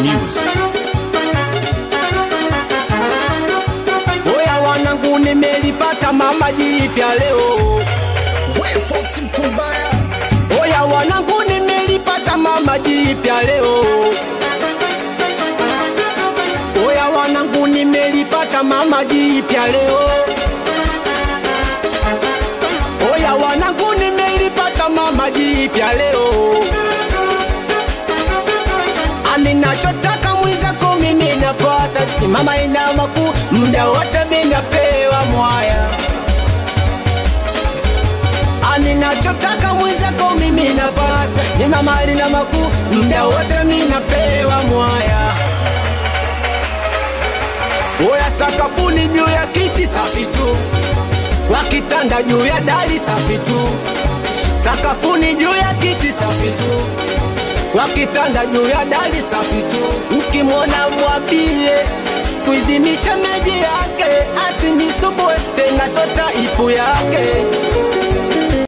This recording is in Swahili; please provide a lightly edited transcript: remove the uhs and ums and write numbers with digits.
Music. Oya wanangu nimelipata mama jipya leo. Oya wanangu nimelipata mama jipya leo. Oya wanangu nimelipata mama jipya leo. Oya wanangu nimelipata mama jipya leo. Ninachotaka mwizako mimi napata, ni mama ina makuu, muda wote mimi napewa mwaya. Ninachotaka mwizako mimi napata, ni mama ina makuu, muda wote mimi napewa mwaya. Oya sakafuni juu ya kiti safi tu, kwa kitanda juu ya dari safi tu. Sakafuni juu ya kiti safi tu, kwa kitanda juu ya dari safi tu. Ukimwona mwambie sikuizimisha meji yake, asinisumbue tena sota ipu yake.